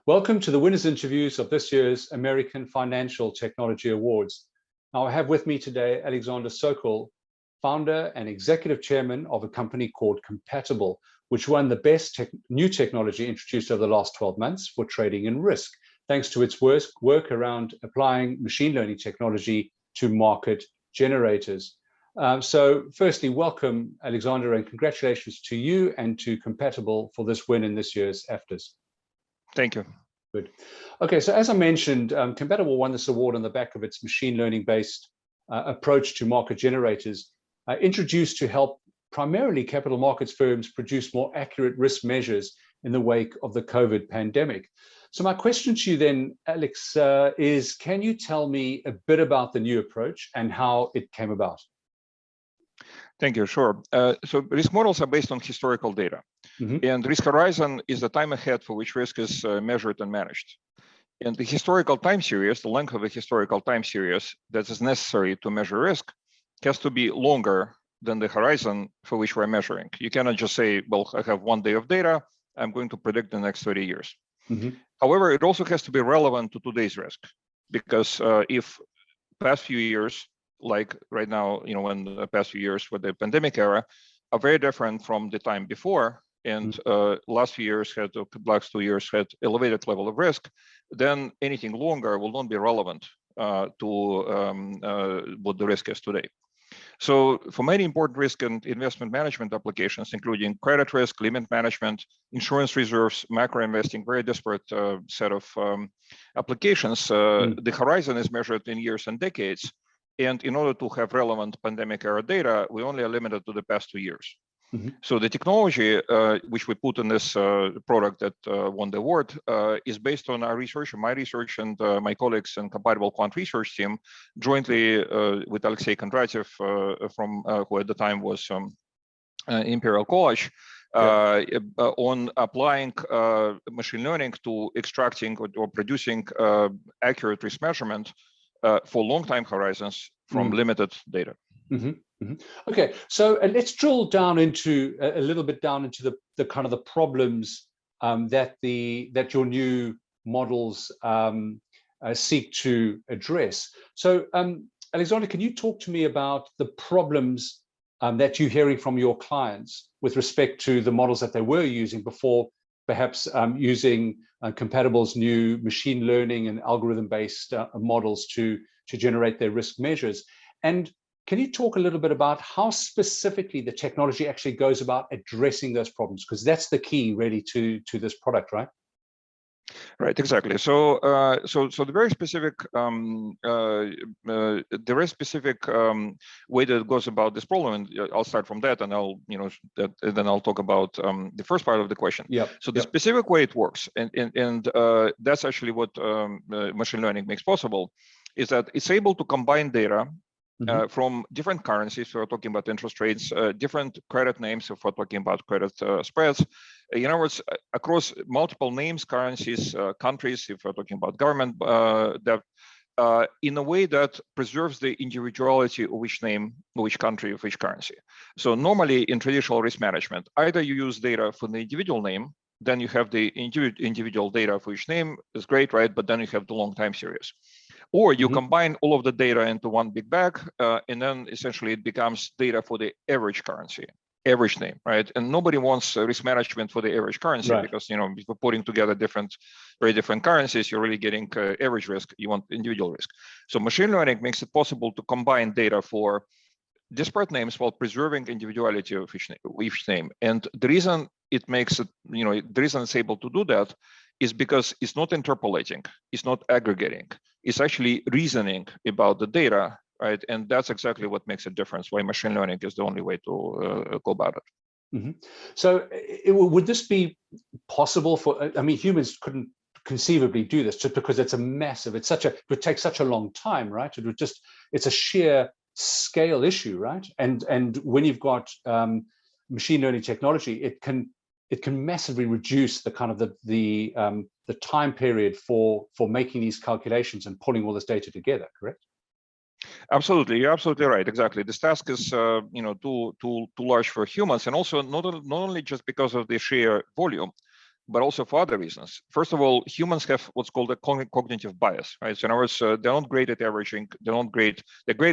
Welcome to the winners interviews of this year's American Financial Technology Awards. Now I have with me today Alexander Sokol, founder and executive chairman of a company called CompatibL, which won the best new technology introduced over the last 12 months for trading and risk, thanks to its work around applying machine learning technology to market generators. So firstly, welcome, Alexander, and congratulations to you and to CompatibL for this win in this year's AFTAs. Thank you. Good. Okay, so as I mentioned, CompatibL won this award on the back of its machine learning-based approach to market generators, introduced to help primarily capital markets firms produce more accurate risk measures in the wake of the COVID pandemic. So my question to you then, Alex, is can you tell me a bit about the new approach and how it came about? Thank you, sure. So risk models are based on historical data. And risk horizon is the time ahead for which risk is measured and managed. And the historical time series, the length of the historical time series that is necessary to measure risk has to be longer than the horizon for which we're measuring. You cannot just say, well, I have 1 day of data, I'm going to predict the next 30 years. However, it also has to be relevant to today's risk, because if past few years, like right now, when the past few years with the pandemic era are very different from the time before, and last 2 years had elevated level of risk, then anything longer will not be relevant to what the risk is today. So for many important risk and investment management applications, including credit risk, limit management, insurance reserves, macro investing, very disparate set of applications, the horizon is measured in years and decades. And in order to have relevant pandemic era data, we only are limited to the past 2 years. So the technology which we put in this product that won the award is based on our research, my research, and my colleagues in CompatibL quant research team, jointly with Alexei Kondratyev, from who at the time was Imperial College, on applying machine learning to extracting or producing accurate risk measurement for long time horizons from limited data. Okay, so let's drill down into a little bit down into the kind of the problems that your new models seek to address. So Alexander, can you talk to me about the problems that you're hearing from your clients with respect to the models that they were using before, perhaps using CompatibL's new machine learning and algorithm-based models to generate their risk measures? And can you talk a little bit about how specifically the technology actually goes about addressing those problems? Because that's the key really to this product, right? Right, exactly. So, so the very specific, way that it goes about this problem, and I'll start from that, and then I'll talk about the first part of the question. So the specific way it works, and that's actually what machine learning makes possible, is that it's able to combine data from different currencies, if we're talking about interest rates, different credit names, if we're talking about credit spreads. In other words, across multiple names, currencies, countries, if we're talking about government debt, in a way that preserves the individuality of which name, of which country, of which currency. So normally in traditional risk management, either you use data for the individual name, then you have the individual data for each name, is great, right? But then you have the long time series. Or you combine all of the data into one big bag, and then essentially it becomes data for the average currency, average name, right? And nobody wants risk management for the average currency, because if you're putting together very different currencies, you're really getting average risk. You want individual risk. So machine learning makes it possible to combine data for disparate names while preserving individuality of each name. And the reason it makes it, the reason it's able to do that is because it's not interpolating, it's not aggregating, it's actually reasoning about the data, right? And that's exactly what makes a difference, why machine learning is the only way to go about it. So would this be possible for, I mean, humans couldn't conceivably do this just because it's a massive, it would take such a long time, right? It's a sheer scale issue, right? And when you've got machine learning technology, it can massively reduce the kind of the time period for making these calculations and pulling all this data together, correct? Absolutely, you're absolutely right. Exactly, this task is too large for humans, and also not only just because of the sheer volume, but also for other reasons. First of all, humans have what's called a cognitive bias, right? So in other words, they're not great at averaging, they're great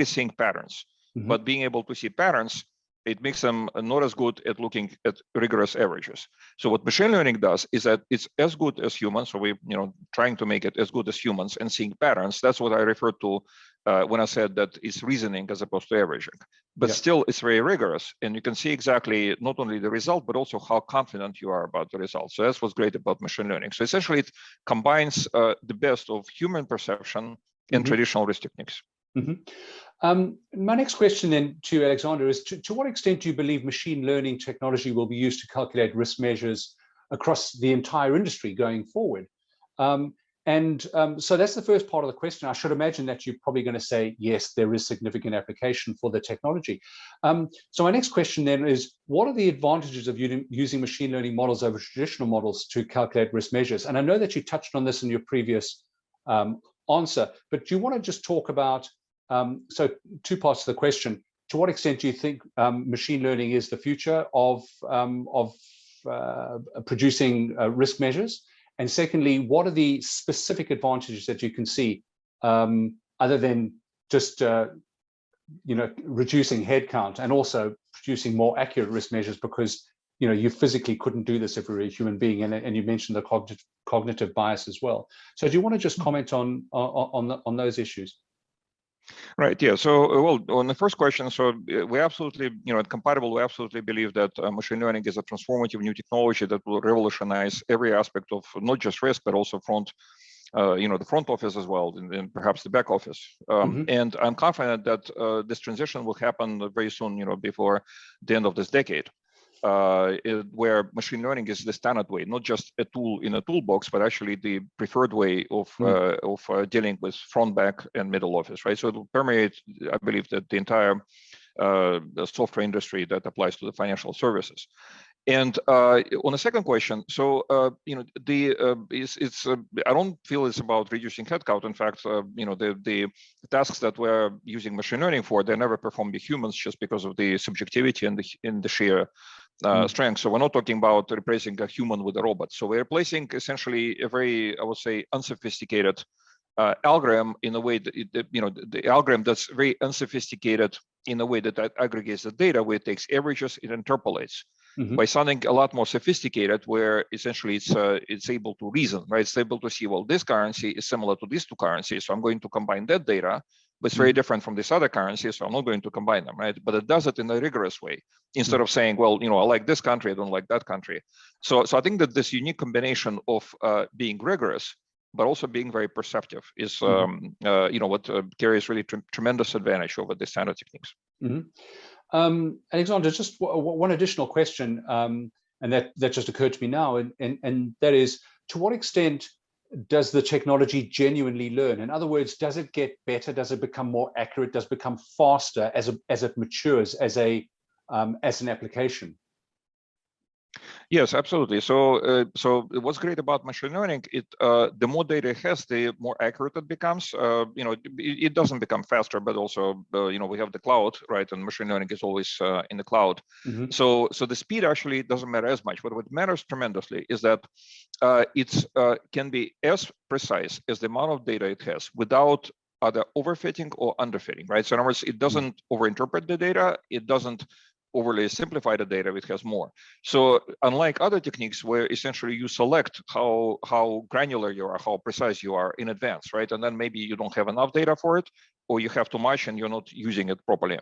at seeing patterns, but being able to see patterns, it makes them not as good at looking at rigorous averages. So what machine learning does is that it's as good as humans. So we, trying to make it as good as humans and seeing patterns. That's what I referred to when I said that it's reasoning as opposed to averaging. But still, it's very rigorous, and you can see exactly not only the result, but also how confident you are about the result. So that's what's great about machine learning. So essentially, it combines the best of human perception and traditional risk techniques. My next question then to Alexander is, to what extent do you believe machine learning technology will be used to calculate risk measures across the entire industry going forward? So that's the first part of the question. I should imagine that you're probably going to say, yes, there is significant application for the technology. So my next question then is, what are the advantages of using machine learning models over traditional models to calculate risk measures? And I know that you touched on this in your previous answer, but do you want to just talk about, so two parts to the question: to what extent do you think machine learning is the future of producing risk measures? And secondly, what are the specific advantages that you can see, other than just reducing headcount and also producing more accurate risk measures, because you physically couldn't do this if you were a human being, and you mentioned the cognitive bias as well. So do you want to just comment on those issues? Right. Yeah. So, well, on the first question, so we absolutely, at CompatibL, we absolutely believe that machine learning is a transformative new technology that will revolutionize every aspect of not just risk, but also the front office as well, and perhaps the back office. And I'm confident that this transition will happen very soon, before the end of this decade. Where machine learning is the standard way, not just a tool in a toolbox, but actually the preferred way of dealing with front, back, and middle office, right? So it will permeate, I believe, that the entire the software industry that applies to the financial services. And on the second question, so I don't feel it's about reducing headcount. In fact, the tasks that we're using machine learning for, they're never performed by humans just because of the subjectivity and the sheer strength. So we're not talking about replacing a human with a robot. So we're replacing essentially a very, I would say, unsophisticated algorithm in a way that the algorithm that's very unsophisticated in a way that aggregates the data, where it takes averages, it interpolates. By something a lot more sophisticated, where essentially it's able to reason, right? It's able to see, well, this currency is similar to these two currencies, so I'm going to combine that data, but it's very different from this other currency, so I'm not going to combine them, right? But it does it in a rigorous way, instead of saying, well, I like this country, I don't like that country. So I think that this unique combination of being rigorous, but also being very perceptive is what carries really tremendous advantage over the standard techniques. Alexander, just one additional question, and that just occurred to me now, and that is, to what extent does the technology genuinely learn? In other words, does it get better? Does it become more accurate? Does it become faster as it matures as an application? Yes, absolutely. So what's great about machine learning, the more data it has, the more accurate it becomes. It doesn't become faster, but also we have the cloud, right? And machine learning is always in the cloud. So the speed actually doesn't matter as much. But what matters tremendously is that it can be as precise as the amount of data it has without either overfitting or underfitting, right? So in other words, it doesn't overinterpret the data. It doesn't overly simplify the data, it has more. So unlike other techniques where essentially you select how granular you are, how precise you are in advance, right? And then maybe you don't have enough data for it, or you have too much and you're not using it properly.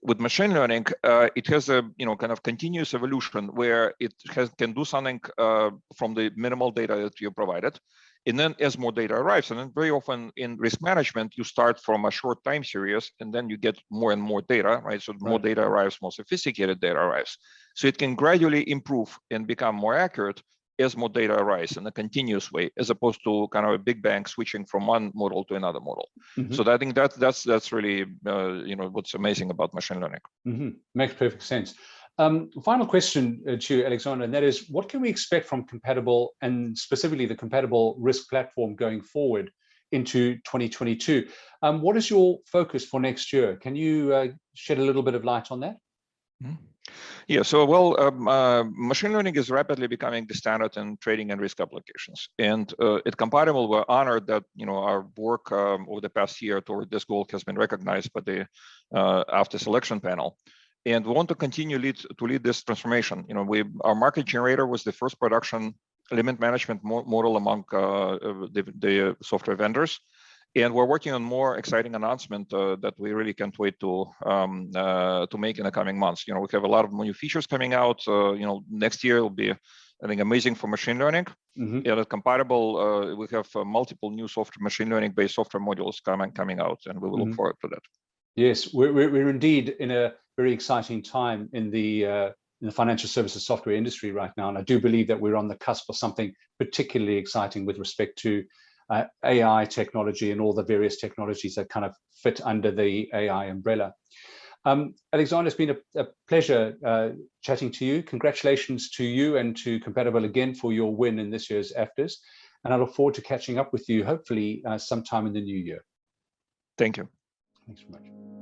With machine learning, it has a kind of continuous evolution where it can do something from the minimal data that you provided. And then as more data arrives, and then very often in risk management, you start from a short time series, and then you get more and more data, right? So more data arrives, more sophisticated data arrives. So it can gradually improve and become more accurate as more data arrives in a continuous way, as opposed to kind of a big bang switching from one model to another model. So I think that's really what's amazing about machine learning. Makes perfect sense. Final question to Alexander, and that is, what can we expect from CompatibL, and specifically the CompatibL risk platform, going forward into 2022? What is your focus for next year? Can you shed a little bit of light on that? Yeah, so well, machine learning is rapidly becoming the standard in trading and risk applications. And at CompatibL, we're honored that our work over the past year toward this goal has been recognized by the after selection panel. And we want to continue to lead this transformation. Our market generator was the first production limit management model among the software vendors. And we're working on more exciting announcement that we really can't wait to make in the coming months. We have a lot of new features coming out. Next year will be, I think, amazing for machine learning. Mm-hmm. And at CompatibL, we have multiple new machine learning-based software modules coming out, and we will look forward to that. Yes, we're indeed in a very exciting time in the financial services software industry right now, and I do believe that we're on the cusp of something particularly exciting with respect to AI technology and all the various technologies that kind of fit under the AI umbrella. Alexander, it's been a pleasure chatting to you. Congratulations to you and to CompatibL again for your win in this year's AFTRS. And I look forward to catching up with you, hopefully sometime in the new year. Thank you. Thanks very much.